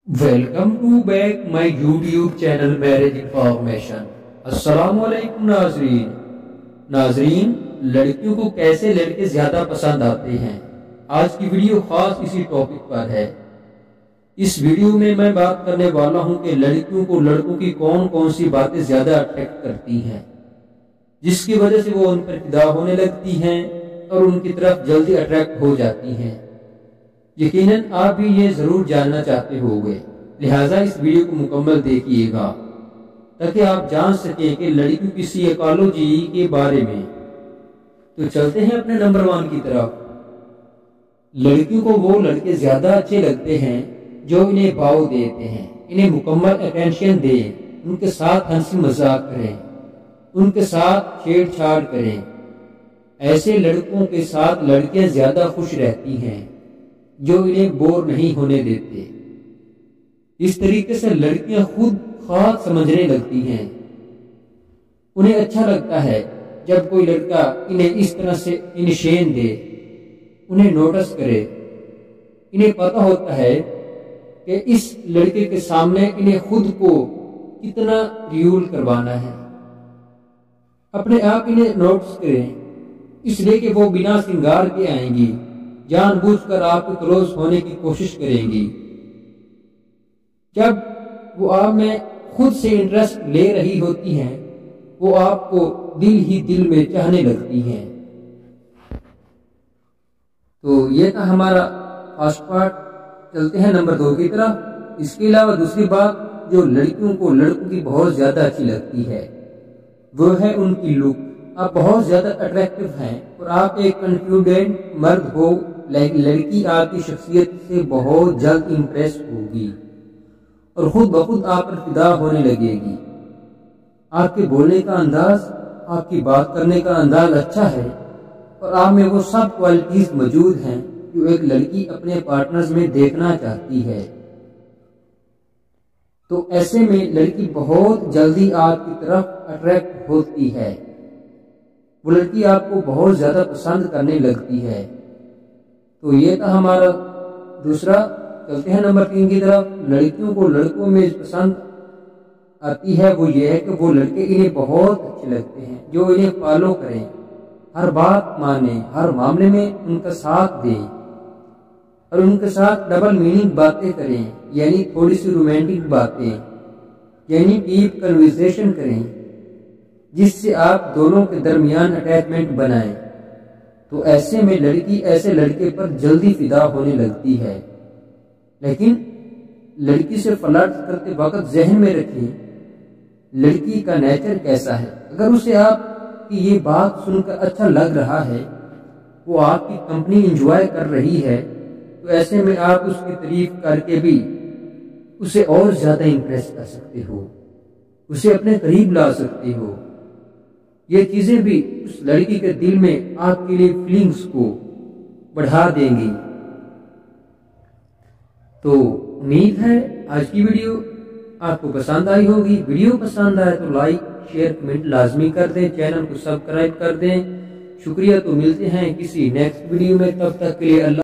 Welcome to back my YouTube channel marriage information. السلام علیکم ناظرین، لڑکیوں کو کیسے لڑکے زیادہ پسند آتے ہیں، آج کی ویڈیو خاص اسی ٹاپک پر ہے۔ اس ویڈیو میں بات کرنے والا ہوں کہ لڑکیوں کو لڑکوں کی کون کون سی باتیں زیادہ اٹریکٹ کرتی ہیں، جس کی وجہ سے وہ ان پر فدا ہونے لگتی ہیں اور ان کی طرف جلدی اٹریکٹ ہو جاتی ہیں۔ یقیناً آپ بھی یہ ضرور جاننا چاہتے ہوگے، لہٰذا اس ویڈیو کو مکمل دیکھیے گا تاکہ آپ جان سکیں کہ لڑکیوں کی سائیکالوجی کے بارے میں۔ تو چلتے ہیں اپنے نمبر 1 کی طرف۔ لڑکیوں کو وہ لڑکے زیادہ اچھے لگتے ہیں جو انہیں بھاؤ دیتے ہیں، انہیں مکمل اٹینشن دیں، ان کے ساتھ ہنسی مذاق کریں، ان کے ساتھ چھیڑ چھاڑ کریں۔ ایسے لڑکوں کے ساتھ لڑکیاں زیادہ خوش رہتی ہیں جو انہیں بور نہیں ہونے دیتے۔ اس طریقے سے لڑکیاں خود خاص سمجھنے لگتی ہیں۔ انہیں اچھا لگتا ہے جب کوئی لڑکا انہیں اس طرح سے انیشین دے، انہیں نوٹس کرے۔ انہیں پتہ ہوتا ہے کہ اس لڑکے کے سامنے انہیں خود کو کتنا ریول کروانا ہے۔ اپنے آپ انہیں نوٹس کریں، اس لیے کہ وہ بنا سنگار کے آئیں گی، جان بوجھ کر آپ کے کلوز ہونے کی کوشش کریں گی۔ جب وہ آپ میں خود سے انٹرسٹ لے رہی ہوتی ہیں، وہ آپ کو دل ہی دل میں چاہنے لگتی ہیں۔ تو یہ تھا ہمارا فرسٹ پارٹ۔ چلتے ہیں نمبر 2 کی طرف۔ اس کے علاوہ دوسری بات جو لڑکیوں کو لڑکوں کی بہت زیادہ اچھی لگتی ہے وہ ہے ان کی لک۔ آپ بہت زیادہ اٹریکٹیو ہیں اور آپ ایک کانفیڈنٹ مرد ہو، لڑکی آپ کی شخصیت سے بہت جلد امپریس ہوگی اور خود بخود آپ پر فدا ہونے لگے گی۔ آپ کے بولنے کا انداز، آپ کی بات کرنے کا انداز اچھا ہے اور آپ میں وہ سب کوالٹیز موجود ہیں جو ایک لڑکی اپنے پارٹنرز میں دیکھنا چاہتی ہے۔ تو ایسے میں لڑکی بہت جلدی آپ کی طرف اٹریکٹ ہوتی ہے، وہ لڑکی آپ کو بہت زیادہ پسند کرنے لگتی ہے۔ تو یہ تھا ہمارا دوسرا۔ چلتے ہیں نمبر 3 کی طرف۔ لڑکیوں کو لڑکوں میں پسند آتی ہے وہ یہ ہے کہ وہ لڑکے انہیں بہت اچھے لگتے ہیں جو انہیں فالو کریں، ہر بات مانیں، ہر معاملے میں ان کا ساتھ دیں اور ان کے ساتھ ڈبل میننگ باتیں کریں، یعنی تھوڑی سی رومانٹک باتیں، یعنی ڈیپ کنورسیشن کریں جس سے آپ دونوں کے درمیان اٹیچمنٹ بنائیں۔ تو ایسے میں لڑکی ایسے لڑکے پر جلدی فدا ہونے لگتی ہے۔ لیکن لڑکی سے فلرٹ کرتے وقت ذہن میں رکھیں لڑکی کا نیچر کیسا ہے۔ اگر اسے آپ کی یہ بات سن کر اچھا لگ رہا ہے، وہ آپ کی کمپنی انجوائے کر رہی ہے، تو ایسے میں آپ اس کی تعریف کر کے بھی اسے اور زیادہ امپریس کر سکتے ہو، اسے اپنے قریب لا سکتے ہو۔ یہ چیزیں بھی اس لڑکی کے دل میں آپ کے لیے فیلنگز کو بڑھا دیں گی۔ تو امید ہے آج کی ویڈیو آپ کو پسند آئی ہوگی۔ ویڈیو پسند آئے تو لائک، شیئر، کمنٹ لازمی کر دیں، چینل کو سبسکرائب کر دیں۔ شکریہ۔ تو ملتے ہیں کسی نیکسٹ ویڈیو میں، تب تک کے لیے اللہ